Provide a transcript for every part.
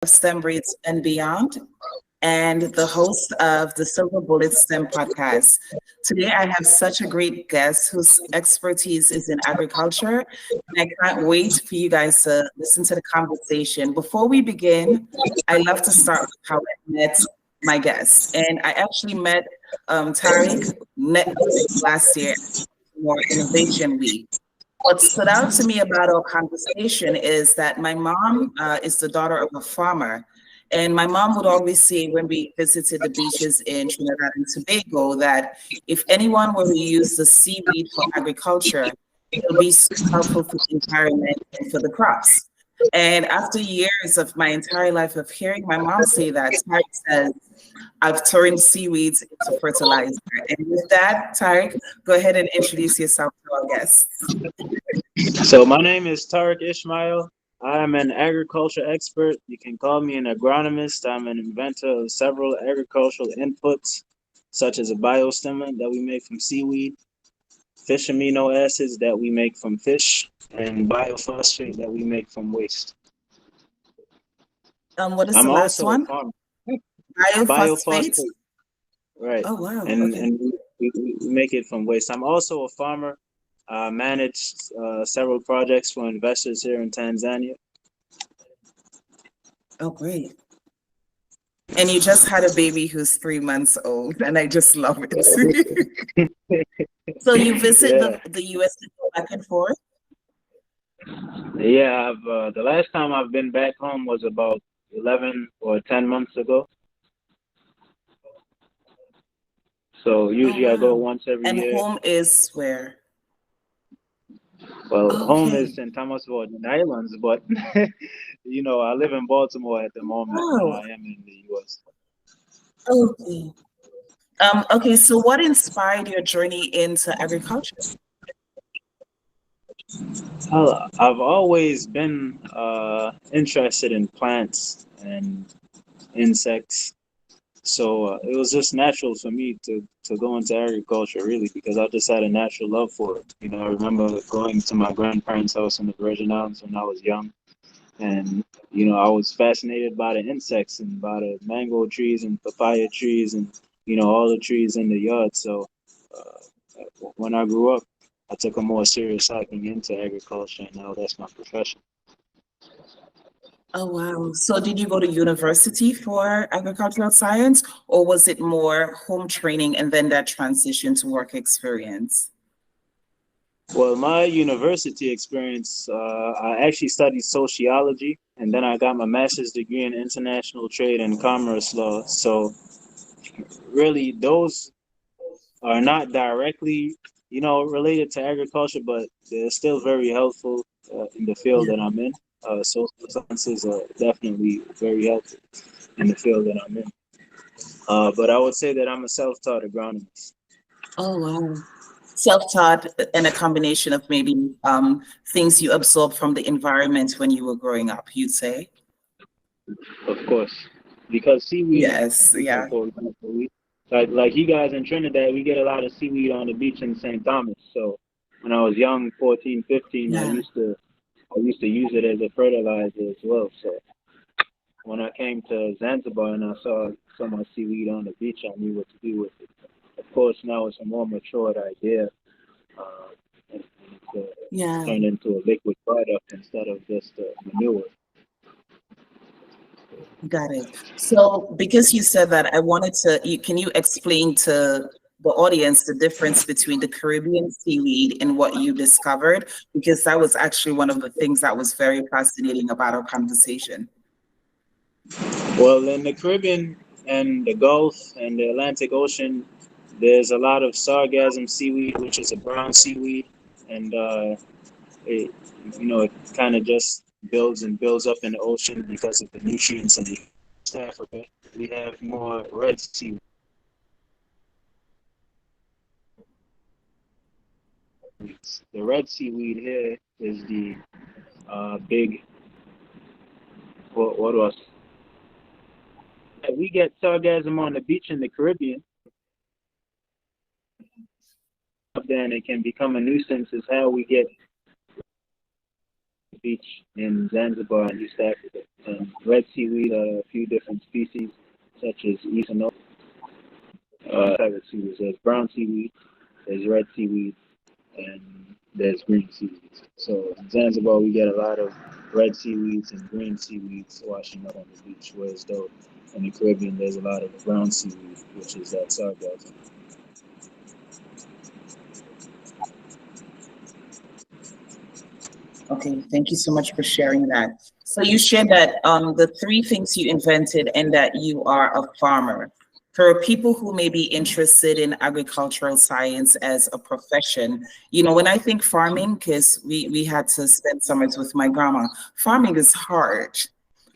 of STEM Braids and Beyond, and the host of the Silver Bullet STEM podcast. Today, I have such a great guest whose expertise is in agriculture, and I can't wait for you guys to listen to the conversation. Before we begin, I love to start with how I met my guest, and I actually met Tariq last year, more Innovation Week. What stood out to me about our conversation is that my mom is the daughter of a farmer. And my mom would always say when we visited the beaches in Trinidad and Tobago that if anyone were to use the seaweed for agriculture, it'll be so helpful for the environment and for the crops. And after years of my entire life of hearing my mom say that, Tariq says, I've turned seaweeds into fertilizer. And with that, Tariq, go ahead and introduce yourself to our guests. So my name is Tariq Ishmail. I am an agriculture expert. You can call me an agronomist. I'm an inventor of several agricultural inputs, such as a biostimulant that we make from seaweed, fish amino acids that we make from fish, and biophosphate that we make from waste. What is the I'm last also a one? farmer. Biophosphate? Biophosphate, right? Oh, wow. And Okay. and we make it from waste. I'm also a farmer. I managed several projects for investors here in Tanzania. Oh, great. And you just had a baby who's 3 months old, and I just love it. So you visit Yeah, the US and go back and forth? yeah. The last time I've been back home was about 11 or 10 months ago. So Oh, usually I go wow. once every And year. home is where? Well, home is Okay. in Thomasville in the islands, but I live in Baltimore at the moment. Oh, I am in the U.S. okay. Okay, so what inspired your journey into agriculture? I've always been interested in plants and insects. So it was just natural for me to go into agriculture, really, because I just had a natural love for it. I remember going to my grandparents' house in the Virgin Islands when I was young, and I was fascinated by the insects and by the mango trees and papaya trees and all the trees in the yard. So when I grew up, I took a more serious liking into agriculture, and now that's my profession. Oh, wow. So did you go to university for agricultural science, or was it more home training and then that transition to work experience? Well, my university experience, I actually studied sociology, and then I got my master's degree in international trade and commerce law. So, really, those are not directly, related to agriculture, but they're still very helpful in the field Yeah. that I'm in. Social sciences are definitely very helpful in the field that I'm in. But I would say that I'm a self-taught agronomist. Oh, wow. Self-taught and a combination of maybe things you absorbed from the environment when you were growing up, you'd say? Of course, because seaweed, Yes, yeah. for example, like you guys in Trinidad, we get a lot of seaweed on the beach in St. Thomas. So when I was young, 14, 15, Yeah. I used to use it as a fertilizer as well. So when I came to Zanzibar and I saw so much seaweed on the beach, I knew what to do with it. Of course, now it's a more matured idea, uh, and it's Yeah. turned into a liquid product instead of just manure. Got it. So, because you said that, I wanted to, can you explain to the audience the difference between the Caribbean seaweed and what you discovered? Because that was actually one of the things that was very fascinating about our conversation. Well, in the Caribbean and the Gulf and the Atlantic Ocean, there's a lot of sargassum seaweed, which is a brown seaweed, and it it kind of just builds and builds up in the ocean because of the nutrients in the East Africa. We have more red seaweed. The red seaweed here is the big. What do I say? We get sargassum on the beach in the Caribbean, then it can become a nuisance. Is how we get beach in Zanzibar and East Africa. And red seaweed are a few different species, such as Ishmael. Type of seaweed. There's brown seaweed, there's red seaweed, and there's green seaweeds. So in Zanzibar, we get a lot of red seaweeds and green seaweeds washing up on the beach, whereas though in the Caribbean, there's a lot of brown seaweed, which is that sargassum. Okay, thank you so much for sharing that. So you shared that the three things you invented and that you are a farmer. For people who may be interested in agricultural science as a profession, you know, when I think farming, because we had to spend summers with my grandma, farming is hard.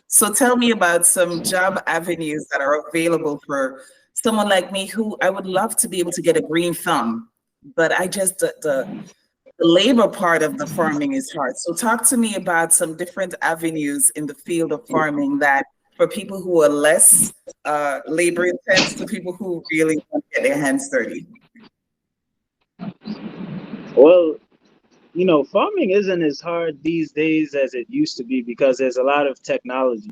So tell me about some job avenues that are available for someone like me who I would love to be able to get a green thumb, but I just the labor part of the farming is hard. So talk to me about some different avenues in the field of farming that for people who are less labor intense to people who really want to get their hands dirty. Well, farming isn't as hard these days as it used to be because there's a lot of technology.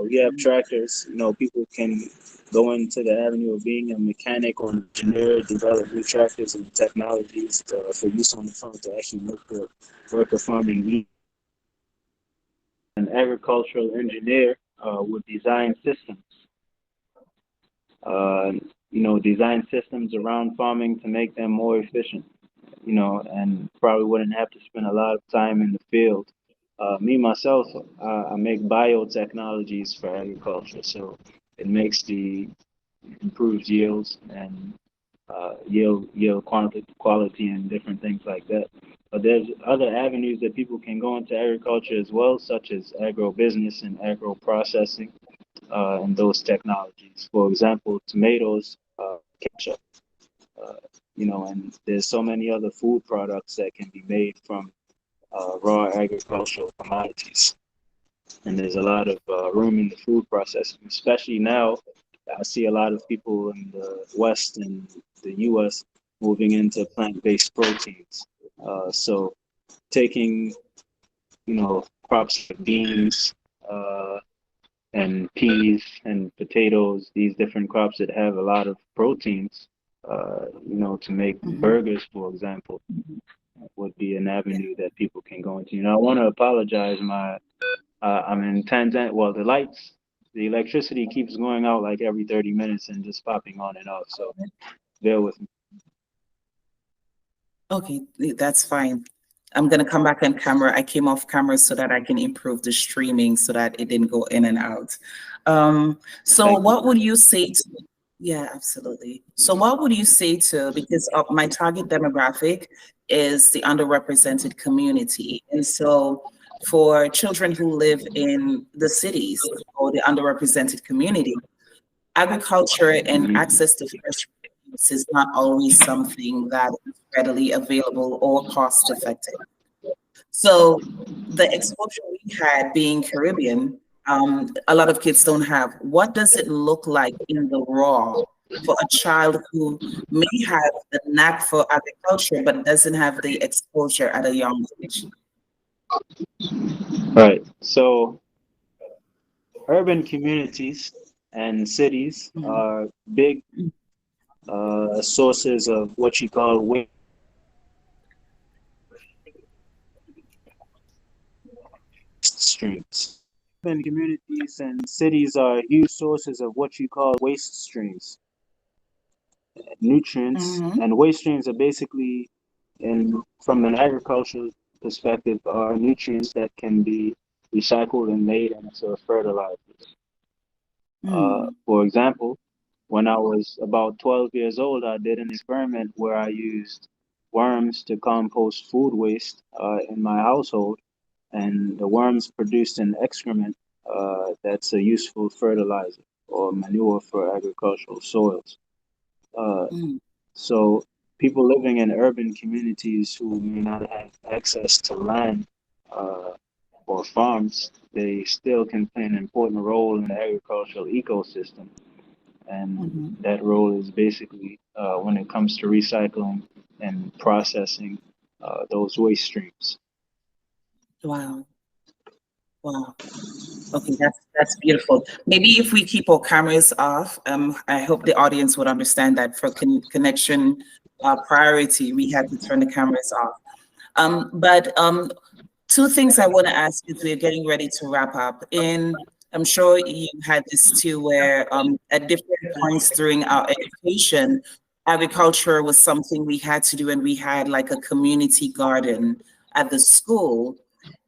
We have tractors. People can go into the avenue of being a mechanic or an engineer, develop new tractors and technologies for use on the farm to actually make the work of farming easy. An agricultural engineer would uh, design systems around farming to make them more efficient. And probably wouldn't have to spend a lot of time in the field. Me myself, I make biotechnologies for agriculture, so it makes the improves yields and yield quality and different things like that. But there's other avenues that people can go into agriculture as well, such as agribusiness and agro processing and those technologies. For example, tomatoes, ketchup, uh, and there's so many other food products that can be made from raw agricultural commodities. And there's a lot of room in the food processing, especially now. I see a lot of people in the West and the U.S. moving into plant-based proteins. So taking, crops like beans and peas and potatoes, these different crops that have a lot of proteins, to make Mhm. burgers, for example, would be an avenue that people can go into. I want to apologize. I'm in Tanzania. Well, the electricity keeps going out like every 30 minutes and just popping on and off. So bear with me. Okay, that's fine. I'm gonna come back on camera. I came off camera so that I can improve the streaming so that it didn't go in and out. So Thank you. what would you say to, yeah, absolutely. So what would you say to, because of my target demographic is the underrepresented community. And so for children who live in the cities or the underrepresented community, agriculture and Mhm. access to fresh produce is not always something that is readily available or cost effective. So the exposure we had being Caribbean, a lot of kids don't have. What does it look like in the raw for a child who may have the knack for agriculture but doesn't have the exposure at a young age? Right. So urban communities and cities Mhm. are big sources of what you call waste streams. Urban communities and cities are huge sources of what you call waste streams, nutrients, Mhm. and waste streams are basically, in from an agricultural perspective, are nutrients that can be recycled and made into fertilizers. Mm. For example, when I was about 12 years old, I did an experiment where I used worms to compost food waste in my household, and the worms produced an excrement that's a useful fertilizer or manure for agricultural soils. Uh, Mm. so people living in urban communities who may not have access to land uh, or farms, they still can play an important role in the agricultural ecosystem. And Mhm. that role is basically when it comes to recycling and processing those waste streams. Wow. Wow. Okay, that's beautiful. Maybe if we keep our cameras off, I hope the audience would understand that for connection priority, we had to turn the cameras off. But two things I want to ask you as we're getting ready to wrap up. I'm sure you had this too, where at different points during our education, agriculture was something we had to do, and we had like a community garden at the school.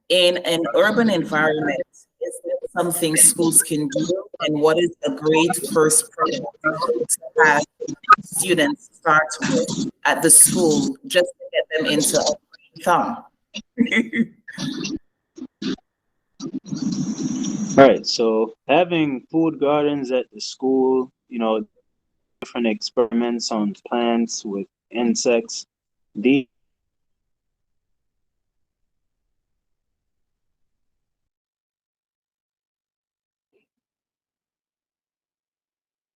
In an urban environment, is there something schools can do? And what is a great first project to have students start with at the school just to get them into a green thumb? Right. So having food gardens at the school, different experiments on plants with insects.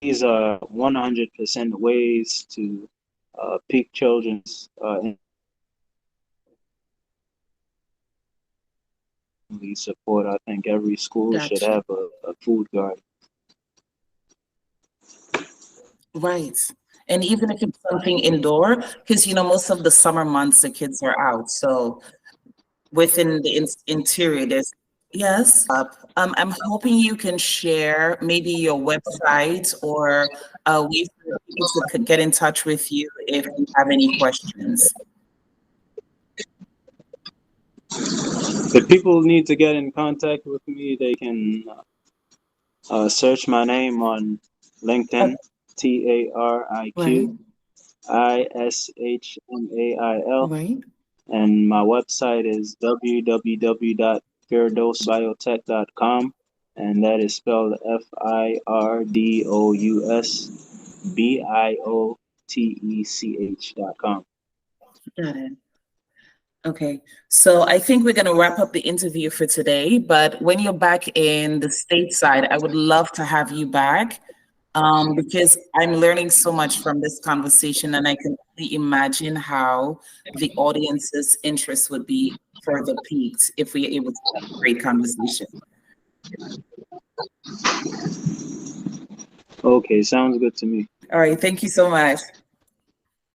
These are 100% ways to pique children's support. I think every school should Gotcha. have a food garden. Right. And even if it's something indoor, because most of the summer months the kids are out. So within the interior, there's yes. I'm hoping you can share maybe your website or ways for people to get in touch with you if you have any questions. If people need to get in contact with me, they can search my name on Uh, LinkedIn, right, TariqIshmail, right. and my website is www.firdosbiotech.com, and that is spelled FIRDOUSBIOTECH.com. Got it. Okay, so I think we're going to wrap up the interview for today. But when you're back in the stateside, I would love to have you back because I'm learning so much from this conversation, and I can only imagine how the audience's interest would be further piqued if we're able to have a great conversation. Okay, sounds good to me. All right, thank you so much.